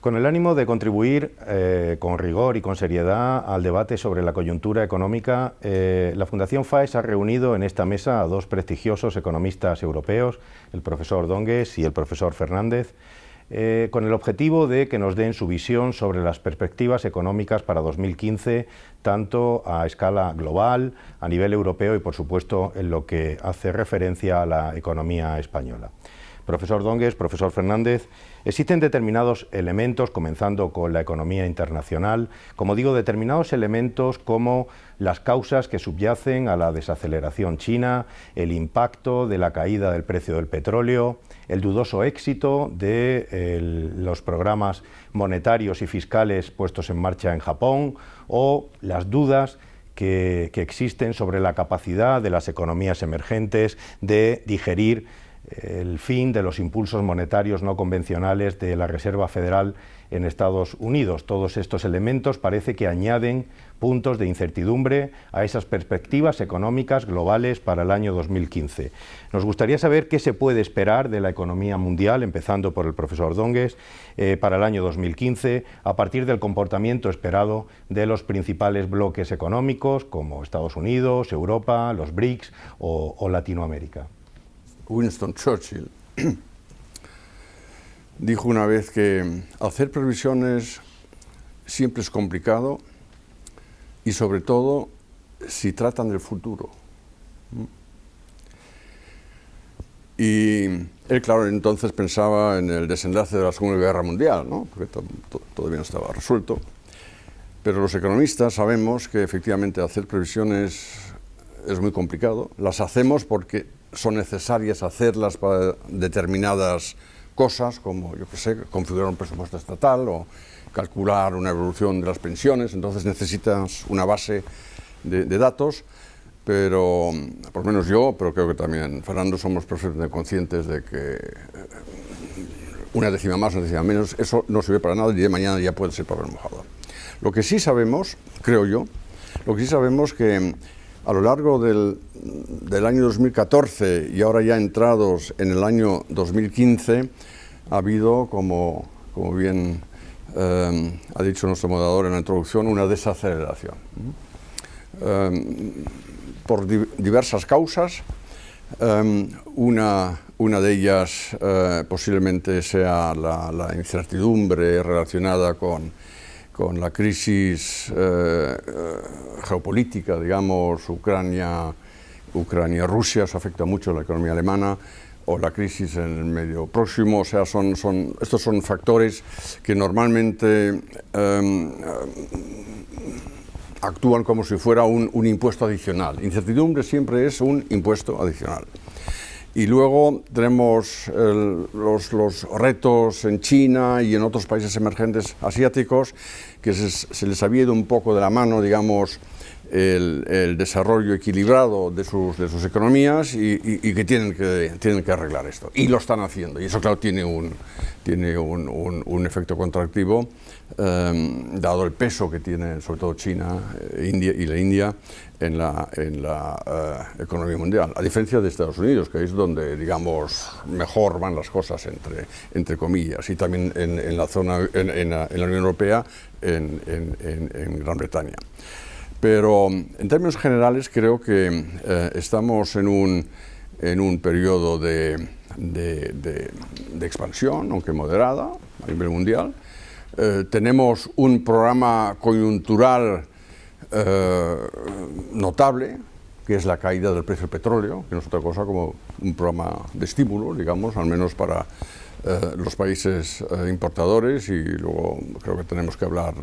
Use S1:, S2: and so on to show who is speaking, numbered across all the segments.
S1: Con el ánimo de contribuir con rigor y con seriedad al debate sobre la coyuntura económica, la Fundación FAES ha reunido en esta mesa a dos prestigiosos economistas europeos, el profesor Dongues y el profesor Fernández, con el objetivo de que nos den su visión sobre las perspectivas económicas para 2015, tanto a escala global, a nivel europeo y, por supuesto, en lo que hace referencia a la economía española. Profesor Dongues, profesor Fernández, existen determinados elementos, comenzando con la economía internacional, como digo, determinados elementos como las causas que subyacen a la desaceleración china, el impacto de la caída del precio del petróleo, el dudoso éxito de los programas monetarios y fiscales puestos en marcha en Japón o las dudas que existen sobre la capacidad de las economías emergentes de digerir el fin de los impulsos monetarios no convencionales de la Reserva Federal en Estados Unidos. Todos estos elementos parece que añaden puntos de incertidumbre a esas perspectivas económicas globales para el año 2015. Nos gustaría saber qué se puede esperar de la economía mundial, empezando por el profesor Dongues, para el año 2015, a partir del comportamiento esperado de los principales bloques económicos, como Estados Unidos, Europa, los BRICS o Latinoamérica.
S2: Winston Churchill dijo una vez que hacer previsiones siempre es complicado y sobre todo si tratan del futuro. Y él, claro, entonces pensaba en el desenlace de la Segunda Guerra Mundial, ¿no? Porque todavía no estaba resuelto. Pero los economistas sabemos que efectivamente hacer previsiones es muy complicado. Las hacemos porque son necesarias hacerlas para determinadas cosas, como, yo qué sé, configurar un presupuesto estatal o calcular una evolución de las pensiones. Entonces necesitas una base de datos, pero por lo menos yo, pero creo que también Fernando, somos perfectamente conscientes de que una décima más, una décima menos, eso no sirve para nada y de mañana ya puede ser papel mojado. Lo que sí sabemos, creo yo, que a lo largo del año 2014 y ahora ya entrados en el año 2015, ha habido, como bien ha dicho nuestro moderador en la introducción, una desaceleración. Por diversas causas, una de ellas posiblemente sea la incertidumbre relacionada con la crisis geopolítica, digamos, Ucrania-Rusia, eso afecta mucho a la economía alemana, o la crisis en el Medio Próximo. O sea, estos son factores que normalmente actúan como si fuera un impuesto adicional. Incertidumbre siempre es un impuesto adicional. Y luego tenemos los retos en China y en otros países emergentes asiáticos, que se les había ido un poco de la mano, digamos, el desarrollo equilibrado de sus economías y que tienen que arreglar esto. Y lo están haciendo. Y eso, claro, tiene un efecto contractivo, dado el peso que tiene, sobre todo China y la India, en la economía mundial, a diferencia de Estados Unidos, que es donde, digamos, mejor van las cosas, entre comillas, y también en la Unión Europea, en Gran Bretaña. Pero en términos generales creo que estamos en un periodo de expansión, aunque moderada, a nivel mundial. Tenemos un programa coyuntural notable, que es la caída del precio del petróleo, que no es otra cosa como un programa de estímulo, digamos, al menos para los países importadores, y luego creo que tenemos que hablar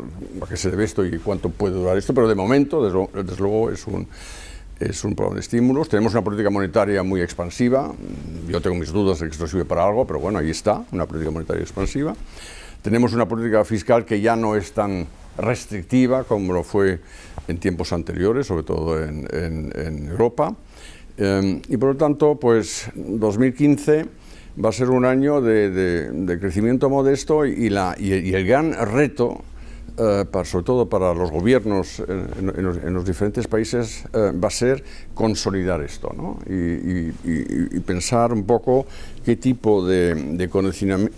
S2: a qué se debe esto y cuánto puede durar esto, pero de momento, desde luego, es un programa de estímulos. Tenemos una política monetaria muy expansiva. Yo tengo mis dudas de que esto sirve para algo, pero bueno, ahí está, una política monetaria expansiva. Tenemos una política fiscal que ya no es tan restrictiva como lo fue en tiempos anteriores, sobre todo en Europa. Y por lo tanto, pues 2015 va a ser un año de crecimiento modesto y el gran reto sobre todo para los gobiernos en los diferentes países, va a ser consolidar esto, ¿no? Y pensar un poco qué tipo de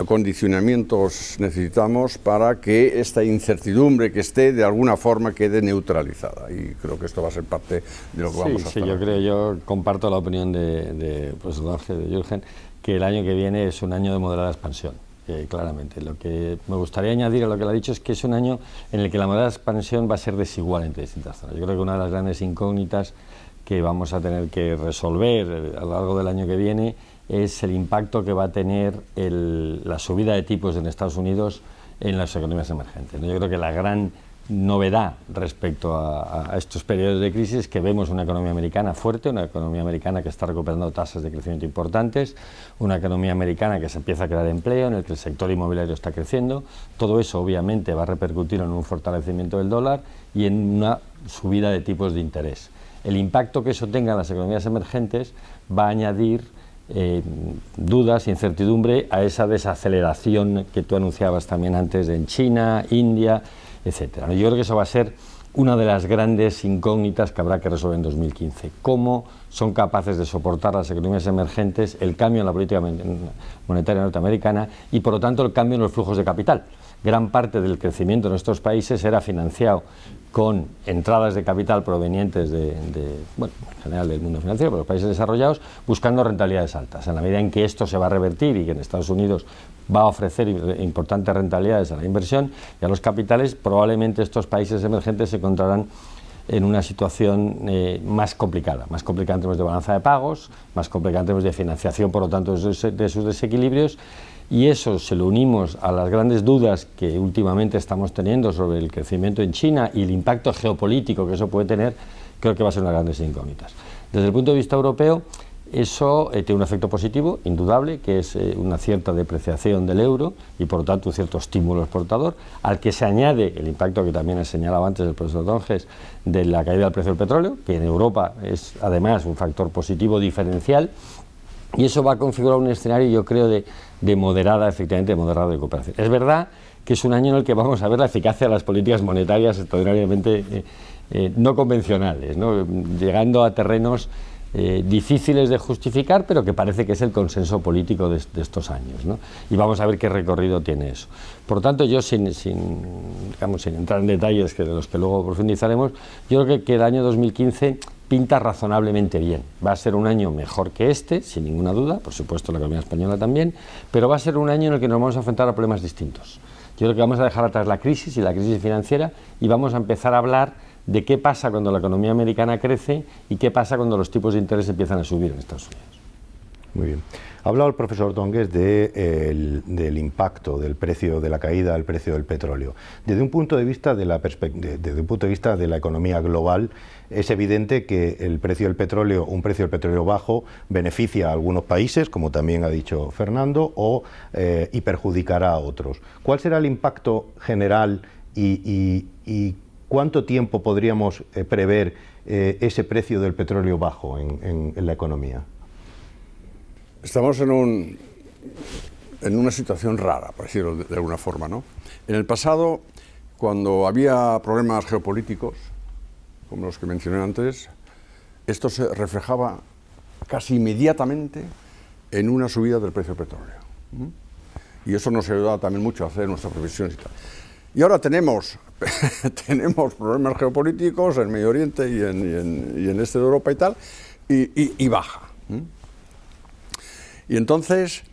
S2: condicionamientos necesitamos para que esta incertidumbre que esté de alguna forma quede neutralizada. Y creo que esto va a ser parte de lo que vamos a hacer.
S3: Sí, yo comparto la opinión de profesor Ángel, de Jürgen, que el año que viene es un año de moderada expansión. Claramente. Lo que me gustaría añadir a lo que le ha dicho es que es un año en el que la moderada expansión va a ser desigual entre distintas zonas. Yo creo que una de las grandes incógnitas que vamos a tener que resolver a lo largo del año que viene es el impacto que va a tener la subida de tipos en Estados Unidos en las economías emergentes, ¿no? Yo creo que la gran novedad respecto a estos periodos de crisis es que vemos una economía americana fuerte, una economía americana que está recuperando tasas de crecimiento importantes, una economía americana que se empieza a crear empleo, en el que el sector inmobiliario está creciendo. Todo eso obviamente va a repercutir en un fortalecimiento del dólar y en una subida de tipos de interés. El impacto que eso tenga en las economías emergentes va a añadir dudas, incertidumbre a esa desaceleración que tú anunciabas también antes en China, India, etcétera. Yo creo que eso va a ser una de las grandes incógnitas que habrá que resolver en 2015. ¿Cómo son capaces de soportar las economías emergentes el cambio en la política monetaria norteamericana y, por lo tanto, el cambio en los flujos de capital? Gran parte del crecimiento en estos países era financiado con entradas de capital provenientes en general del mundo financiero, pero los países desarrollados, buscando rentabilidades altas. En la medida en que esto se va a revertir y que en Estados Unidos va a ofrecer importantes rentabilidades a la inversión y a los capitales, probablemente estos países emergentes se encontrarán en una situación más complicada en términos de balanza de pagos, más complicada en términos de financiación, por lo tanto, de sus desequilibrios. Y eso se lo unimos a las grandes dudas que últimamente estamos teniendo sobre el crecimiento en China y el impacto geopolítico que eso puede tener, creo que va a ser una de las grandes incógnitas. Desde el punto de vista europeo, eso tiene un efecto positivo, indudable, que es una cierta depreciación del euro y por lo tanto un cierto estímulo exportador, al que se añade el impacto que también ha señalado antes el profesor Donges de la caída del precio del petróleo, que en Europa es además un factor positivo diferencial. Y eso va a configurar un escenario, yo creo, de moderada recuperación. Es verdad que es un año en el que vamos a ver la eficacia de las políticas monetarias extraordinariamente no convencionales, ¿no? Llegando a terrenos difíciles de justificar, pero que parece que es el consenso político de estos años, ¿no? Y vamos a ver qué recorrido tiene eso. Por tanto, yo sin entrar en detalles de los que luego profundizaremos, yo creo que el año 2015 pinta razonablemente bien. Va a ser un año mejor que este, sin ninguna duda, por supuesto la economía española también, pero va a ser un año en el que nos vamos a enfrentar a problemas distintos. Yo creo que vamos a dejar atrás la crisis y la crisis financiera y vamos a empezar a hablar de qué pasa cuando la economía americana crece y qué pasa cuando los tipos de interés empiezan a subir en Estados Unidos.
S1: Muy bien. Ha hablado el profesor Donges del impacto del precio de la caída del precio del petróleo. Desde un punto de vista de la economía global, es evidente que el precio del petróleo, un precio del petróleo bajo, beneficia a algunos países, como también ha dicho Fernando, y perjudicará a otros. ¿Cuál será el impacto general y cuánto tiempo podríamos prever ese precio del petróleo bajo en la economía?
S2: Estamos en una situación rara, por decirlo de alguna forma, ¿no? En el pasado, cuando había problemas geopolíticos, como los que mencioné antes, esto se reflejaba casi inmediatamente en una subida del precio del petróleo. Y eso nos ayudaba también mucho a hacer nuestras previsiones y tal. Y ahora tenemos problemas geopolíticos en Medio Oriente y en el este de Europa y tal, y baja. Y entonces,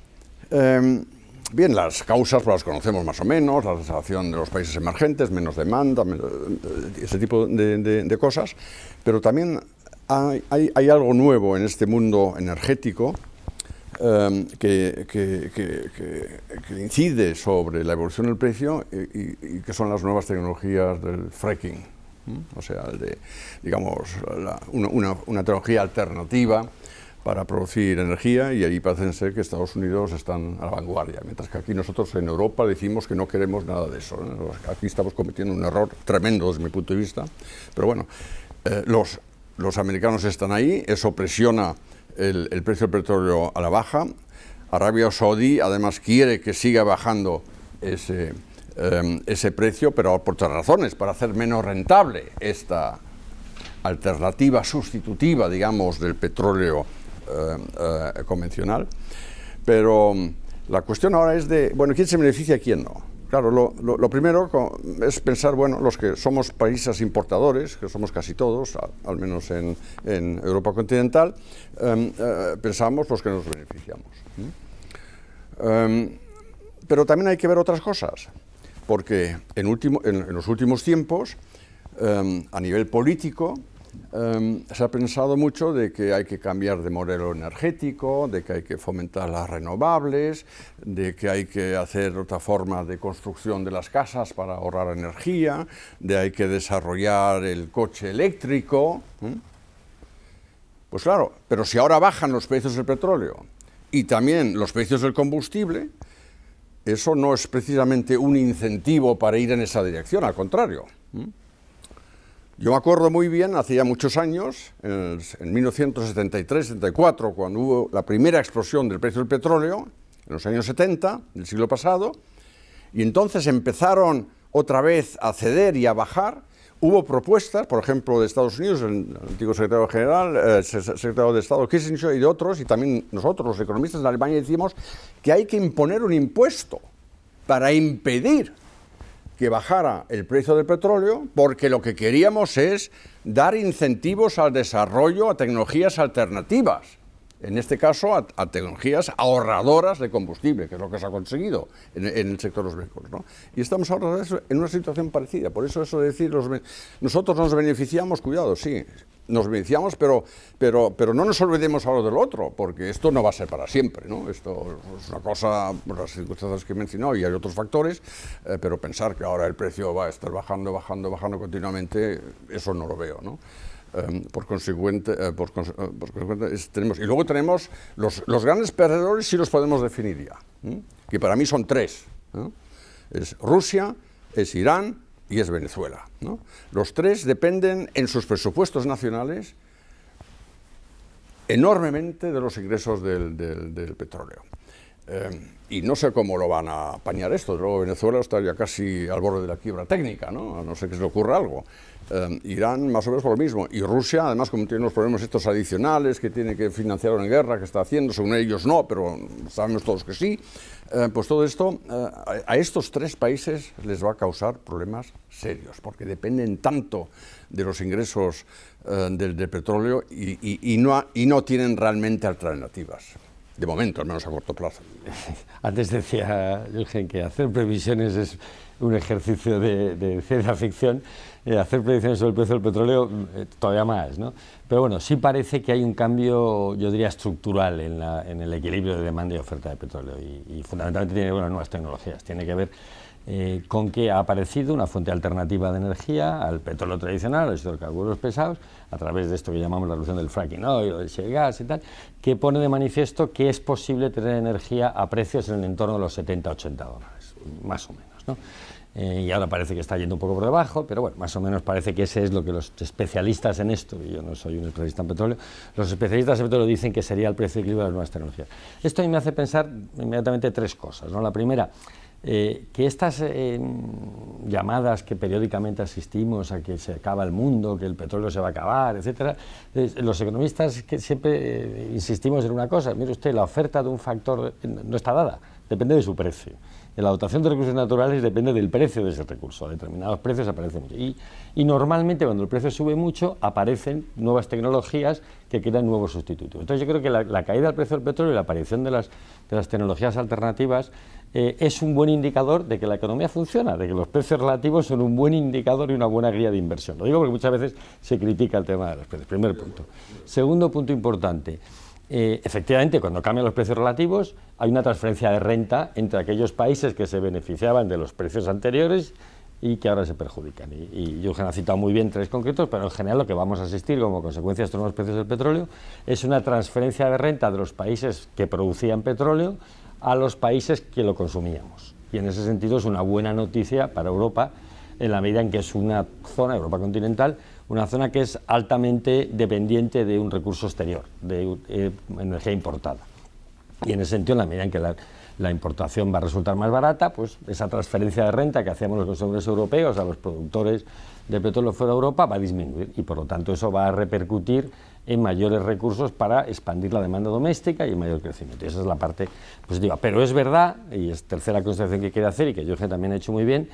S2: bien, las causas las conocemos más o menos, la desaceleración de los países emergentes, menos demanda, ese tipo de cosas, pero también hay algo nuevo en este mundo energético que incide sobre la evolución del precio y que son las nuevas tecnologías del fracking, o sea, digamos, una tecnología alternativa para producir energía, y ahí parece ser que Estados Unidos están a la vanguardia, mientras que aquí nosotros en Europa decimos que no queremos nada de eso, ¿no? Aquí estamos cometiendo un error tremendo desde mi punto de vista, pero bueno, los americanos están ahí, eso presiona el precio del petróleo a la baja. Arabia Saudí además quiere que siga bajando ese precio, pero por otras razones, para hacer menos rentable esta alternativa sustitutiva, digamos, del petróleo convencional. Pero la cuestión ahora es de, bueno, ¿quién se beneficia y quién no? Claro, lo primero es pensar, bueno, los que somos países importadores, que somos casi todos, al menos en Europa continental, pensamos los que nos beneficiamos. Pero también hay que ver otras cosas, porque en los últimos tiempos, a nivel político, se ha pensado mucho de que hay que cambiar de modelo energético, de que hay que fomentar las renovables, de que hay que hacer otra forma de construcción de las casas para ahorrar energía, de hay que desarrollar el coche eléctrico. Pues claro, pero si ahora bajan los precios del petróleo y también los precios del combustible, eso no es precisamente un incentivo para ir en esa dirección, al contrario. Yo me acuerdo muy bien, hacía muchos años, en 1973-74, cuando hubo la primera explosión del precio del petróleo, en los años 70 del siglo pasado, y entonces empezaron otra vez a ceder y a bajar. Hubo propuestas, por ejemplo, de Estados Unidos, el antiguo secretario general, secretario de Estado Kissinger y de otros, y también nosotros, los economistas de Alemania, decimos que hay que imponer un impuesto para impedir que bajara el precio del petróleo, porque lo que queríamos es dar incentivos al desarrollo a tecnologías alternativas, en este caso a tecnologías ahorradoras de combustible, que es lo que se ha conseguido en el sector de los vehículos, ¿no? Y estamos ahora en una situación parecida. Por eso de decir, nosotros nos beneficiamos, cuidado, sí, nos beneficiamos, pero no nos olvidemos ahora del otro, porque esto no va a ser para siempre, ¿no? Esto es una cosa, por las circunstancias que he mencionado, y hay otros factores, pero pensar que ahora el precio va a estar bajando continuamente, eso no lo veo, ¿no? Por consecuente, tenemos, y luego tenemos los grandes perdedores, sí los podemos definir ya, que para mí son tres, ¿no? Es Rusia, es Irán y es Venezuela, ¿no? Los tres dependen en sus presupuestos nacionales enormemente de los ingresos del petróleo. Y no sé cómo lo van a apañar esto. Luego Venezuela está ya casi al borde de la quiebra técnica, ¿no? A no ser que se le ocurra algo. Irán más o menos por lo mismo. Y Rusia, además, como tiene los problemas estos adicionales, que tiene que financiar una guerra que está haciendo, según ellos no, pero sabemos todos que sí, pues todo esto a estos tres países les va a causar problemas serios, porque dependen tanto de los ingresos del petróleo y no tienen realmente alternativas. De momento, al menos a corto plazo.
S3: Antes decía Jürgen que hacer previsiones es un ejercicio de ciencia ficción, hacer predicciones sobre el precio del petróleo todavía más, ¿no? Pero bueno, sí parece que hay un cambio, yo diría, estructural en el equilibrio de demanda y oferta de petróleo, y fundamentalmente tiene que ver con las nuevas tecnologías, tiene que ver con que ha aparecido una fuente alternativa de energía al petróleo tradicional, a los hidrocarburos pesados, a través de esto que llamamos la revolución del fracking oil o del shale gas y tal, que pone de manifiesto que es posible tener energía a precios en el entorno de los 70-80 dólares, más o menos, ¿no? Y ahora parece que está yendo un poco por debajo, pero bueno, más o menos parece que ese es lo que los especialistas en esto, y yo no soy un especialista en petróleo, los especialistas en petróleo dicen que sería el precio de equilibrio de las nuevas tecnologías. Esto a mí me hace pensar inmediatamente tres cosas, ¿no? La primera, que estas llamadas que periódicamente asistimos a que se acaba el mundo, que el petróleo se va a acabar, etcétera, los economistas que siempre insistimos en una cosa: mire usted, la oferta de un factor no está dada, depende de su precio. La dotación de recursos naturales depende del precio de ese recurso. A determinados precios aparece mucho. Y normalmente cuando el precio sube mucho, aparecen nuevas tecnologías que crean nuevos sustitutos. Entonces yo creo que la caída del precio del petróleo y la aparición de las tecnologías alternativas es un buen indicador de que la economía funciona, de que los precios relativos son un buen indicador y una buena guía de inversión. Lo digo porque muchas veces se critica el tema de los precios. Primer punto. Segundo punto importante. Efectivamente, cuando cambian los precios relativos, hay una transferencia de renta entre aquellos países que se beneficiaban de los precios anteriores y que ahora se perjudican. Y Jürgen ha citado muy bien tres concretos, pero en general lo que vamos a asistir como consecuencia de estos nuevos precios del petróleo es una transferencia de renta de los países que producían petróleo a los países que lo consumíamos. Y en ese sentido es una buena noticia para Europa, en la medida en que es una zona, Europa continental, una zona que es altamente dependiente de un recurso exterior, de energía importada. Y en ese sentido, en la medida en que la importación va a resultar más barata, pues esa transferencia de renta que hacíamos los consumidores europeos a los productores de petróleo fuera de Europa va a disminuir y por lo tanto eso va a repercutir en mayores recursos para expandir la demanda doméstica y en mayor crecimiento. Y esa es la parte positiva. Pero es verdad, y es tercera consideración que quiero hacer y que Jorge también ha hecho muy bien,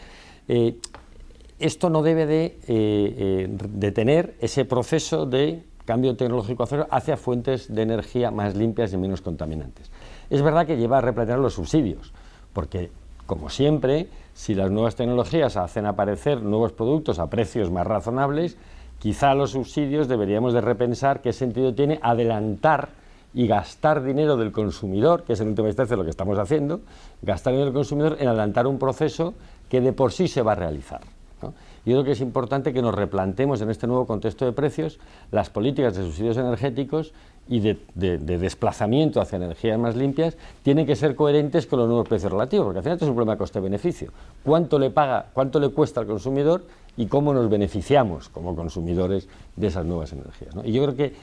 S3: esto no debe de detener ese proceso de cambio tecnológico hacia fuentes de energía más limpias y menos contaminantes. Es verdad que lleva a replantear los subsidios, porque, como siempre, si las nuevas tecnologías hacen aparecer nuevos productos a precios más razonables, quizá los subsidios deberíamos de repensar qué sentido tiene adelantar y gastar dinero del consumidor, que es en última instancia lo que estamos haciendo, gastar dinero del consumidor en adelantar un proceso que de por sí se va a realizar, ¿no? Yo creo que es importante que nos replantemos en este nuevo contexto de precios las políticas de subsidios energéticos y de desplazamiento hacia energías más limpias tienen que ser coherentes con los nuevos precios relativos, porque al final esto es un problema de coste-beneficio. ¿Cuánto le cuesta al consumidor y cómo nos beneficiamos como consumidores de esas nuevas energías, ¿no? Y yo creo que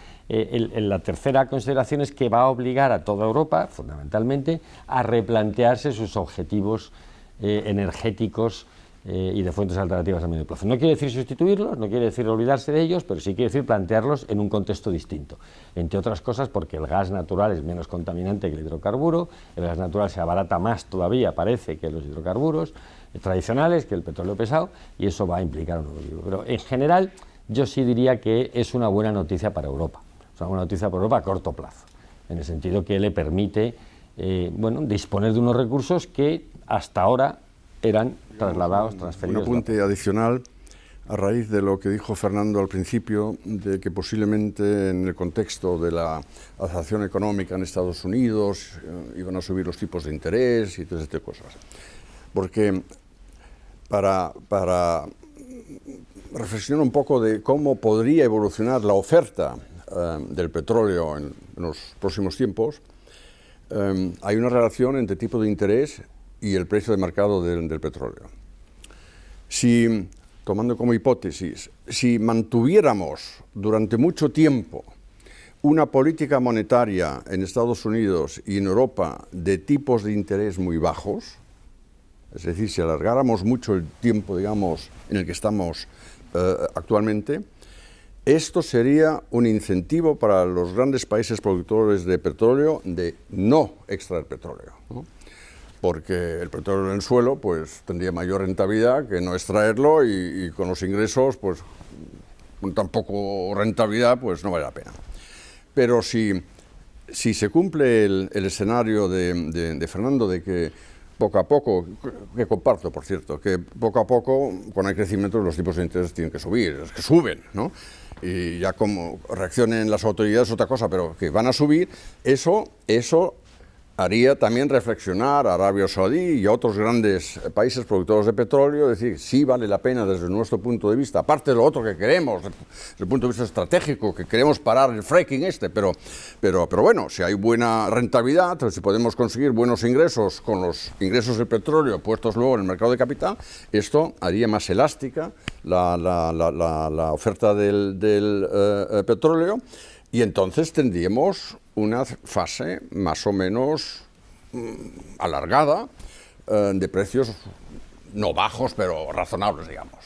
S3: la tercera consideración es que va a obligar a toda Europa, fundamentalmente, a replantearse sus objetivos energéticos y de fuentes alternativas a medio plazo. No quiere decir sustituirlos, no quiere decir olvidarse de ellos, pero sí quiere decir plantearlos en un contexto distinto. Entre otras cosas porque el gas natural es menos contaminante que el hidrocarburo, el gas natural se abarata más todavía, parece, que los hidrocarburos tradicionales, que el petróleo pesado, y eso va a implicar un nuevo equilibrio. Pero en general yo sí diría que es una buena noticia para Europa, es una buena noticia para Europa a corto plazo, en el sentido que le permite disponer de unos recursos que hasta ahora eran trasladados, transferidos.
S2: Un apunte adicional a raíz de lo que dijo Fernando al principio, de que posiblemente en el contexto de la aceleración económica en Estados Unidos iban a subir los tipos de interés y todas estas cosas. Porque para reflexionar un poco de cómo podría evolucionar la oferta del petróleo en los próximos tiempos, hay una relación entre tipo de interés y el precio de mercado del petróleo. Si, tomando como hipótesis, si mantuviéramos durante mucho tiempo una política monetaria en Estados Unidos y en Europa de tipos de interés muy bajos, es decir, si alargáramos mucho el tiempo, digamos, en el que estamos actualmente, esto sería un incentivo para los grandes países productores de petróleo de no extraer petróleo, ¿no? Porque el petróleo en el suelo pues tendría mayor rentabilidad que no extraerlo y con los ingresos pues con tan poco rentabilidad pues no vale la pena. Pero si se cumple el escenario de Fernando de que poco a poco, que comparto por cierto, que poco a poco con el crecimiento los tipos de interés tienen que subir, es que suben, ¿no? Y ya como reaccionen las autoridades es otra cosa, pero que van a subir, eso haría también reflexionar a Arabia Saudí y a otros grandes países productores de petróleo, decir, sí vale la pena desde nuestro punto de vista, aparte de lo otro que queremos, desde el punto de vista estratégico, que queremos parar el fracking pero bueno, si hay buena rentabilidad, si podemos conseguir buenos ingresos con los ingresos del petróleo puestos luego en el mercado de capital, esto haría más elástica la oferta del petróleo y entonces tendríamos una fase más o menos alargada de precios no bajos, pero razonables, digamos.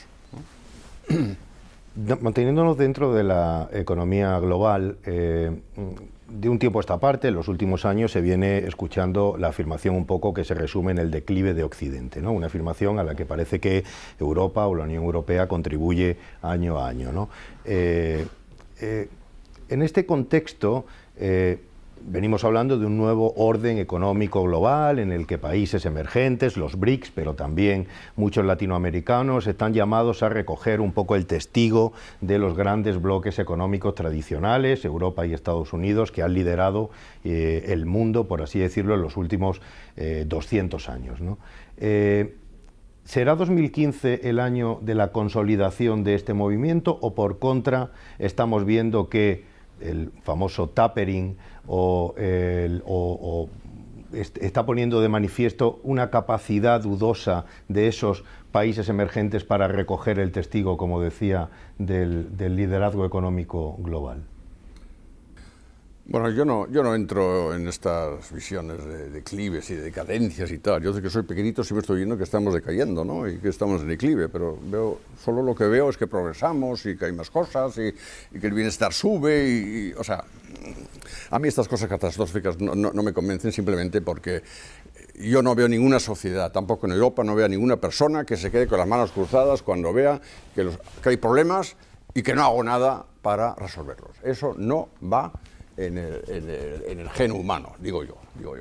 S1: Manteniéndonos dentro de la economía global, de un tiempo a esta parte, en los últimos años, se viene escuchando la afirmación un poco que se resume en el declive de Occidente, ¿no? Una afirmación a la que parece que Europa o la Unión Europea contribuye año a año, ¿no? En este contexto, venimos hablando de un nuevo orden económico global en el que países emergentes, los BRICS, pero también muchos latinoamericanos, están llamados a recoger un poco el testigo de los grandes bloques económicos tradicionales, Europa y Estados Unidos, que han liderado el mundo, por así decirlo, en los últimos 200 años, ¿no? ¿Será 2015 el año de la consolidación de este movimiento o, por contra, estamos viendo que el famoso tapering está poniendo de manifiesto una capacidad dudosa de esos países emergentes para recoger el testigo, como decía, del liderazgo económico global?
S2: Bueno, yo no entro en estas visiones de declives y de decadencias y tal. Yo desde que soy pequeñito siempre estoy viendo que estamos decayendo, ¿no? Y que estamos en declive, pero solo lo que veo es que progresamos y que hay más cosas y que el bienestar sube o sea, a mí estas cosas catastróficas no me convencen simplemente porque yo no veo ninguna sociedad, tampoco en Europa, no veo a ninguna persona que se quede con las manos cruzadas cuando vea que hay problemas y que no hago nada para resolverlos. Eso no va en el gen humano, digo yo,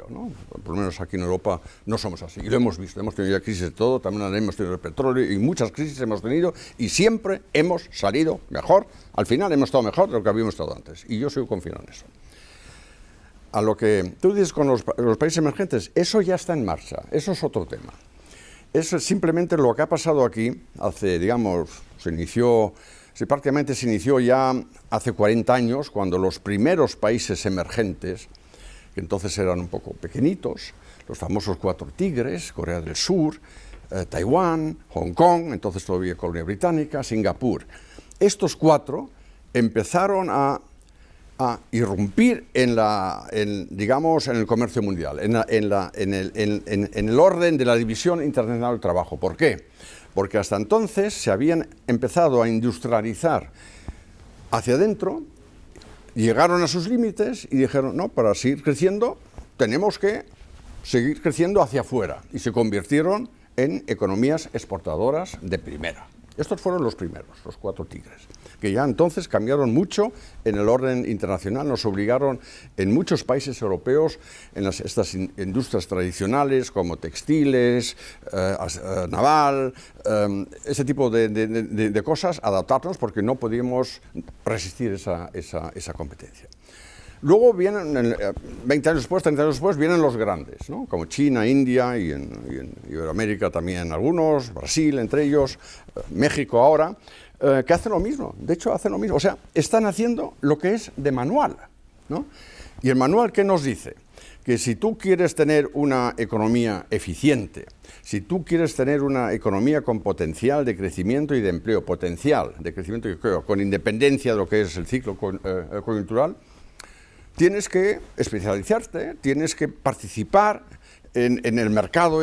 S2: ¿no? Por lo menos aquí en Europa no somos así, y lo hemos visto, hemos tenido ya crisis de todo, también hemos tenido el petróleo, y muchas crisis hemos tenido, y siempre hemos salido mejor, al final hemos estado mejor de lo que habíamos estado antes, y yo sigo confiando en eso. A lo que tú dices con los países emergentes, eso ya está en marcha, eso es otro tema. Eso es simplemente lo que ha pasado aquí, prácticamente se inició ya hace 40 años, cuando los primeros países emergentes, que entonces eran un poco pequeñitos, los famosos 4 tigres, Corea del Sur, Taiwán, Hong Kong, entonces todavía colonia británica, Singapur. Estos 4 empezaron a irrumpir en el comercio mundial, en el orden de la División Internacional del Trabajo. ¿Por qué? Porque hasta entonces se habían empezado a industrializar hacia adentro, llegaron a sus límites y dijeron, no, para seguir creciendo tenemos que seguir creciendo hacia afuera, y se convirtieron en economías exportadoras de primera. Estos fueron los primeros, los 4 tigres, que ya entonces cambiaron mucho en el orden internacional, nos obligaron en muchos países europeos, en estas industrias tradicionales como textiles, naval, ese tipo de cosas, adaptarnos porque no podíamos resistir esa competencia. Luego vienen, 20 años después, 30 años después, vienen los grandes, ¿no? Como China, India y en Iberoamérica también algunos, Brasil entre ellos, México ahora, que hacen lo mismo, de hecho hacen lo mismo, o sea, están haciendo lo que es de manual, ¿no? Y el manual, ¿qué nos dice? Que si tú quieres tener una economía eficiente, si tú quieres tener una economía con potencial de crecimiento y de empleo, potencial de crecimiento y empleo, con independencia de lo que es el ciclo coyuntural, tienes que especializarte, tienes que participar en el mercado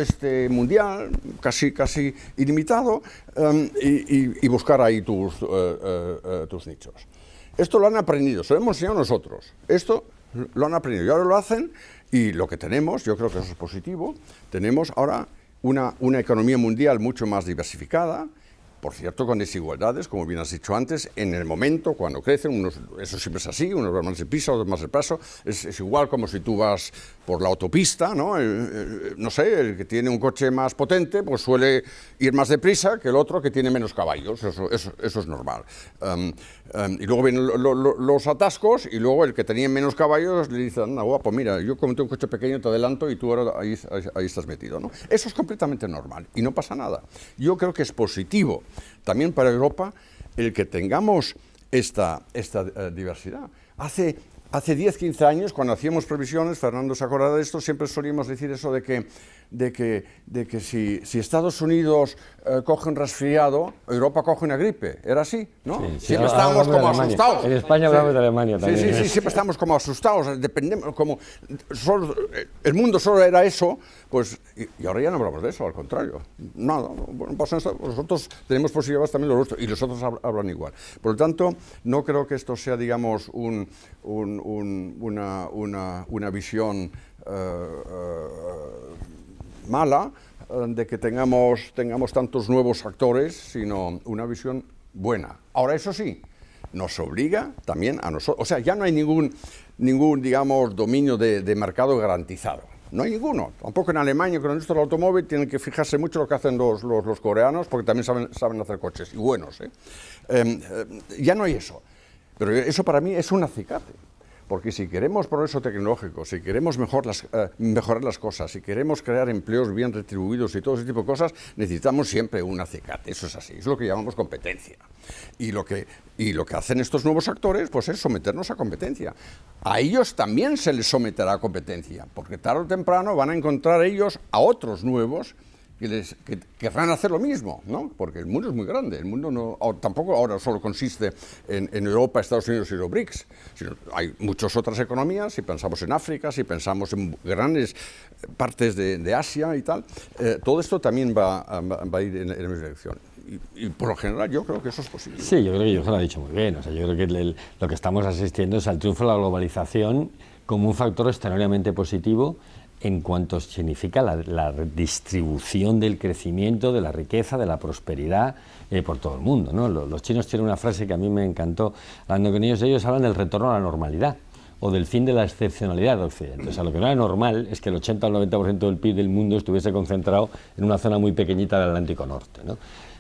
S2: mundial, casi ilimitado, y buscar ahí tus nichos. Esto lo han aprendido, se lo hemos enseñado nosotros. Esto lo han aprendido y ahora lo hacen, y lo que tenemos, yo creo que eso es positivo, tenemos ahora una economía mundial mucho más diversificada, por cierto, con desigualdades, como bien has dicho antes, en el momento, cuando crecen, eso siempre es así, unos van más deprisa, otros más despacio, es igual como si tú vas por la autopista, ¿no? No sé, el que tiene un coche más potente, pues suele ir más deprisa que el otro que tiene menos caballos, eso es normal. Y luego vienen los atascos, y luego el que tenía menos caballos le dice, anda, guapo, mira, yo como tengo un coche pequeño te adelanto y tú ahora ahí estás metido, ¿no? Eso es completamente normal y no pasa nada. Yo creo que es positivo también para Europa el que tengamos esta diversidad. Hace 10, 15 años, cuando hacíamos previsiones, Fernando se acordará de esto, siempre solíamos decir eso de que si Estados Unidos coge un resfriado, Europa coge una gripe. ¿Era así? ¿No?
S3: Sí,
S2: siempre estábamos como asustados.
S3: En España hablamos de Alemania también.
S2: Sí, siempre estamos como asustados. Dependemos, el mundo solo era eso, pues, y ahora ya no hablamos de eso, al contrario. Nada, bueno, pasa esto, nosotros tenemos posibilidades también los nuestros, y los otros hablan igual. Por lo tanto, no creo que esto sea, digamos, una visión mala de que tengamos tantos nuevos actores, sino una visión buena. Ahora, eso sí, nos obliga también a nosotros, o sea, ya no hay ningún digamos, dominio de mercado garantizado. No hay ninguno. Tampoco en Alemania, con el industria del automóvil, tienen que fijarse mucho lo que hacen los coreanos, porque también saben hacer coches, y buenos, ya no hay eso. Pero eso para mí es un acicate. Porque si queremos progreso tecnológico, si queremos mejorar las cosas, si queremos crear empleos bien retribuidos y todo ese tipo de cosas, necesitamos siempre un acicate. Eso es así, es lo que llamamos competencia. Y lo que hacen estos nuevos actores, pues es someternos a competencia. A ellos también se les someterá a competencia, porque tarde o temprano van a encontrar ellos a otros nuevos que querrán hacer lo mismo, ¿no? Porque el mundo es muy grande, el mundo tampoco ahora solo consiste en Europa, Estados Unidos y los BRICS, sino hay muchas otras economías, si pensamos en África, si pensamos en grandes partes de Asia y tal, todo esto también va a ir en la misma dirección. Y por lo general yo creo que eso es posible.
S3: Sí, yo creo que Jorge lo ha dicho muy bien. O sea, yo creo que lo que estamos asistiendo es al triunfo de la globalización como un factor extraordinariamente positivo en cuanto significa la distribución del crecimiento, de la riqueza, de la prosperidad por todo el mundo, ¿no? Los chinos tienen una frase que a mí me encantó, hablando con ellos hablan del retorno a la normalidad o del fin de la excepcionalidad de Occidente. O sea, lo que no era normal es que el 80 o el 90% del PIB del mundo estuviese concentrado en una zona muy pequeñita del Atlántico Norte, ¿no?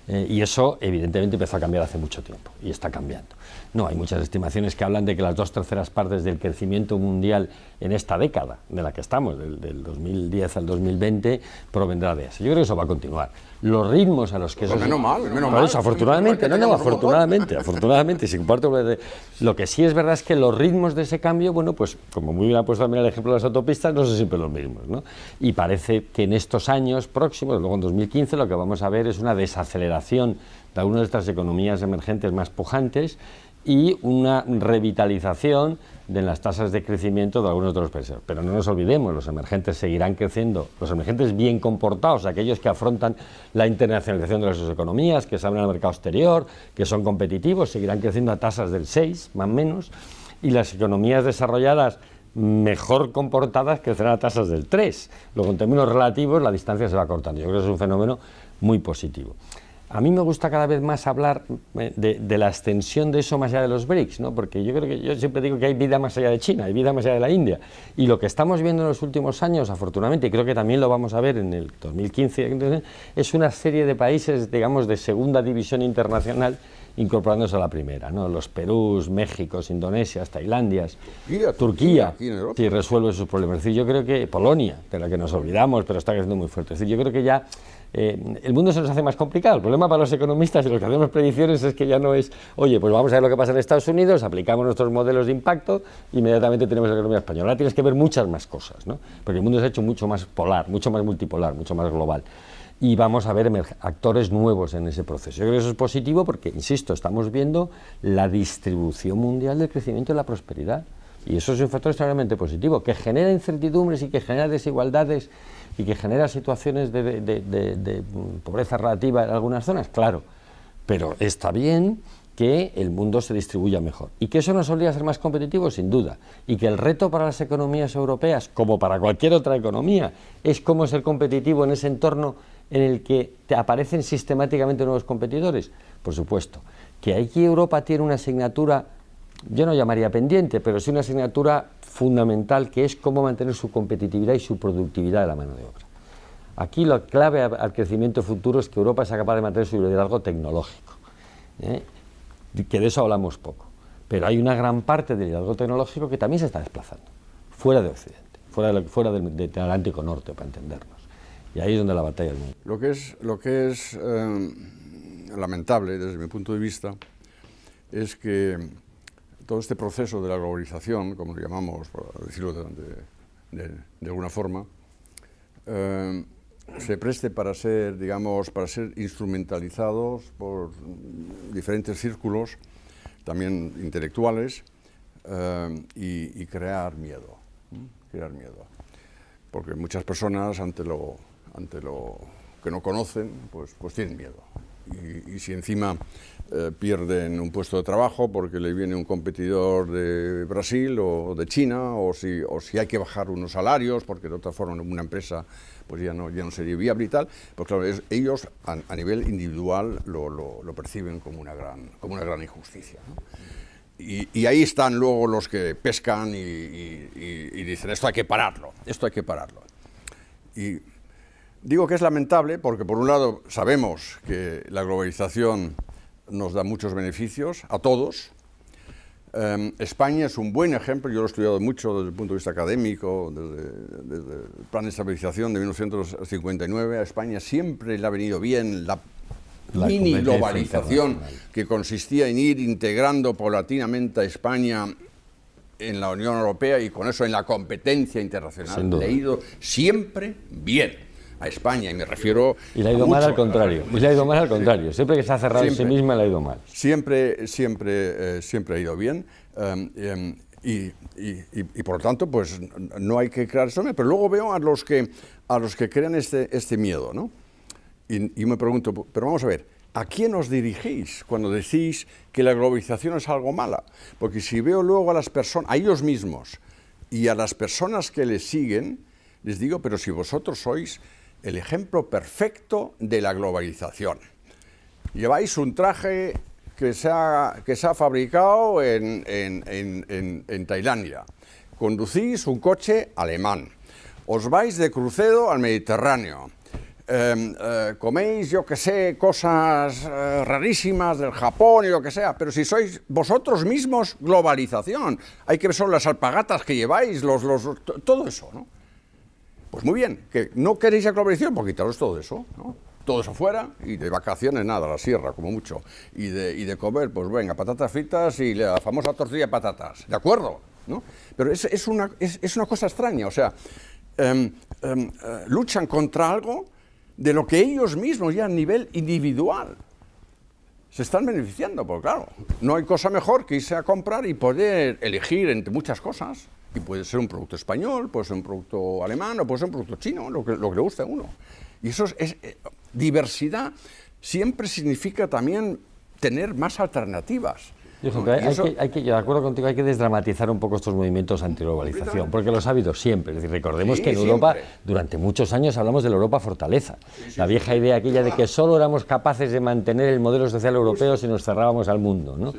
S3: Y eso, evidentemente, empezó a cambiar hace mucho tiempo, y está cambiando. No, hay muchas estimaciones que hablan de que las 2/3 partes del crecimiento mundial en esta década, de la que estamos, del 2010 al 2020, provendrá de eso. Yo creo que eso va a continuar. Los ritmos a los que eso...
S2: Menos mal.
S3: Eso, afortunadamente, afortunadamente, si comparto... Lo que sí es verdad es que los ritmos de ese cambio, bueno, pues, como muy bien ha puesto también el ejemplo de las autopistas, no son siempre los mismos, ¿no? Y parece que en estos años próximos, luego en 2015, lo que vamos a ver es una desaceleración de algunas de estas economías emergentes más pujantes y una revitalización de las tasas de crecimiento de algunos de los países. Pero no nos olvidemos, los emergentes seguirán creciendo, los emergentes bien comportados, aquellos que afrontan la internacionalización de sus economías, que se abren al mercado exterior, que son competitivos, seguirán creciendo a tasas del 6, más o menos, y las economías desarrolladas mejor comportadas crecerán a tasas del 3. Luego, en términos relativos, la distancia se va cortando. Yo creo que es un fenómeno muy positivo. A mí me gusta cada vez más hablar de la extensión de eso más allá de los BRICS, ¿no? Porque yo siempre digo que hay vida más allá de China, hay vida más allá de la India. Y lo que estamos viendo en los últimos años, afortunadamente, y creo que también lo vamos a ver en el 2015, es una serie de países, digamos, de segunda división internacional incorporándose a la primera, ¿no? Los Perús, México, Indonesias, Tailandias, Turquía, si resuelve sus problemas. Es decir, yo creo que Polonia, de la que nos olvidamos, pero está creciendo muy fuerte. Es decir, yo creo que ya el mundo se nos hace más complicado. El problema para los economistas y los que hacemos predicciones es que ya no es, oye, pues vamos a ver lo que pasa en Estados Unidos, aplicamos nuestros modelos de impacto, inmediatamente tenemos la economía española. Ahora tienes que ver muchas más cosas, ¿no? Porque el mundo se ha hecho mucho más polar, mucho más multipolar, mucho más global. Y vamos a ver actores nuevos en ese proceso. Yo creo que eso es positivo porque, insisto, estamos viendo la distribución mundial del crecimiento y la prosperidad. Y eso es un factor extremadamente positivo, que genera incertidumbres y que genera desigualdades y que genera situaciones de pobreza relativa en algunas zonas, claro. Pero está bien que el mundo se distribuya mejor. Y que eso nos obliga a ser más competitivos, sin duda. Y que el reto para las economías europeas, como para cualquier otra economía, es cómo ser competitivo en ese entorno en el que te aparecen sistemáticamente nuevos competidores. Por supuesto. Que aquí Europa tiene una asignatura, yo no llamaría pendiente, pero sí una asignatura fundamental, que es cómo mantener su competitividad y su productividad de la mano de obra. Aquí la clave al crecimiento futuro es que Europa sea capaz de mantener su liderazgo tecnológico, que de eso hablamos poco, pero hay una gran parte del liderazgo tecnológico que también se está desplazando, fuera de Occidente, fuera del Atlántico Norte, para entendernos, y ahí es donde la batalla es muy...
S2: Lo que es lamentable, desde mi punto de vista, es que todo este proceso de la globalización, como lo llamamos, por decirlo de alguna forma, se preste para ser, digamos, para ser instrumentalizados por diferentes círculos, también intelectuales, y crear miedo, porque muchas personas ante lo que no conocen, pues tienen miedo. Y si encima pierden un puesto de trabajo porque le viene un competidor de Brasil o de China, o si hay que bajar unos salarios porque de otra forma una empresa pues ya no sería viable y tal, pues claro, ellos a nivel individual lo perciben como una gran injusticia, ¿no? Y ahí están luego los que pescan y dicen esto hay que pararlo. Y digo que es lamentable porque, por un lado, sabemos que la globalización nos da muchos beneficios a todos. España es un buen ejemplo, yo lo he estudiado mucho desde el punto de vista académico, desde el Plan de Estabilización de 1959. A España siempre le ha venido bien la mini globalización que consistía en ir integrando paulatinamente a España en la Unión Europea y con eso en la competencia internacional. Le ha ido siempre bien. a España, y me refiero...
S3: Y le ha ido mal al contrario, y le ha ido mal al contrario. Siempre que se ha cerrado en sí misma le ha ido mal.
S2: Siempre ha ido bien. Y por lo tanto, pues no hay que crear eso, pero luego veo a los que crean este miedo, ¿no? Y me pregunto, pero vamos a ver, ¿a quién os dirigís cuando decís que la globalización es algo mala? Porque si veo luego a las personas, a ellos mismos y a las personas que les siguen, les digo, pero si vosotros sois el ejemplo perfecto de la globalización. Lleváis un traje que se ha fabricado en Tailandia. Conducís un coche alemán. Os vais de crucero al Mediterráneo. Coméis, yo que sé, cosas rarísimas del Japón y lo que sea, pero si sois vosotros mismos, globalización. Hay que ver solo las alpargatas que lleváis, todo eso, ¿no? Pues muy bien, que no queréis la globalización, pues quitaros todo eso, ¿no? Todo eso fuera, y de vacaciones nada, a la sierra, como mucho. Y de comer, pues venga, patatas fritas y la famosa tortilla de patatas, ¿de acuerdo? ¿No? Pero es una cosa extraña, o sea, luchan contra algo de lo que ellos mismos ya a nivel individual se están beneficiando, porque claro, no hay cosa mejor que irse a comprar y poder elegir entre muchas cosas, y puede ser un producto español, puede ser un producto alemán, o puede ser un producto chino, lo que le guste a uno. Y eso diversidad siempre significa también tener más alternativas.
S3: Yo de acuerdo contigo, hay que desdramatizar un poco estos movimientos antiglobalización, porque los ha habido siempre. Es decir, recordemos que en Europa, durante muchos años, hablamos de la Europa fortaleza. La vieja idea aquella de que solo éramos capaces de mantener el modelo social europeo si nos cerrábamos al mundo, ¿no?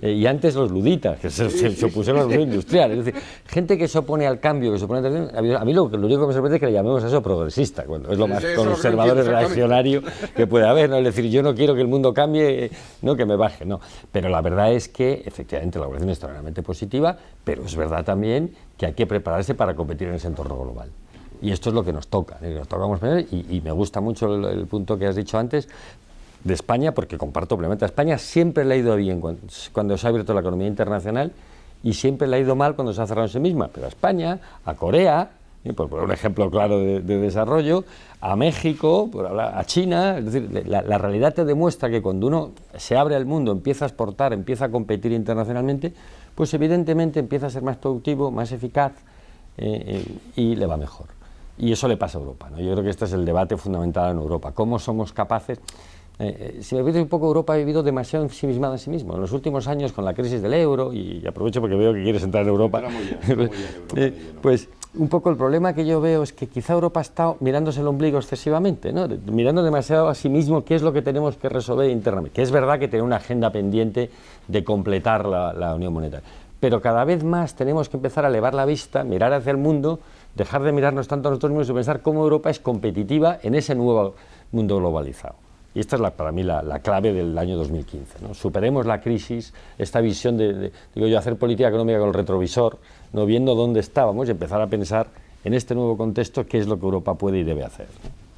S3: Y antes los luditas, que se opusieron a los industriales. Es decir, gente que se opone al cambio, que se opone a mí lo único que me sorprende es que le llamemos a eso progresista, cuando es lo más conservador y reaccionario que puede haber, ¿no? Es decir, yo no quiero que el mundo cambie, no que me baje, no. Pero la verdad es que efectivamente la evolución es extraordinariamente positiva, pero es verdad también que hay que prepararse para competir en ese entorno global. Y esto es lo que nos toca, y me gusta mucho el punto que has dicho antes de España, porque comparto plenamente. A España siempre le ha ido bien cuando se ha abierto la economía internacional y siempre le ha ido mal cuando se ha cerrado en sí misma, pero a España, a Corea, por un ejemplo claro de desarrollo, a México, a China. Es decir, la realidad te demuestra que cuando uno se abre al mundo, empieza a exportar, empieza a competir internacionalmente, pues evidentemente empieza a ser más productivo, más eficaz y le va mejor. Y eso le pasa a Europa, ¿no? Yo creo que este es el debate fundamental en Europa. ¿Cómo somos capaces? Si me olvido un poco, Europa ha vivido demasiado ensimismada en sí mismo. En los últimos años, con la crisis del euro, y aprovecho porque veo que quieres entrar en Europa, pues un poco el problema que yo veo es que quizá Europa ha estado mirándose el ombligo excesivamente, ¿no? Mirando demasiado a sí mismo qué es lo que tenemos que resolver internamente. Que es verdad que tiene una agenda pendiente de completar la unión monetaria. Pero cada vez más tenemos que empezar a elevar la vista, mirar hacia el mundo, dejar de mirarnos tanto a nosotros mismos y pensar cómo Europa es competitiva en ese nuevo mundo globalizado. Y esta es para mí la clave del año 2015, ¿no? Superemos la crisis, esta visión de hacer política económica con el retrovisor, no viendo dónde estábamos y empezar a pensar en este nuevo contexto qué es lo que Europa puede y debe hacer, ¿no?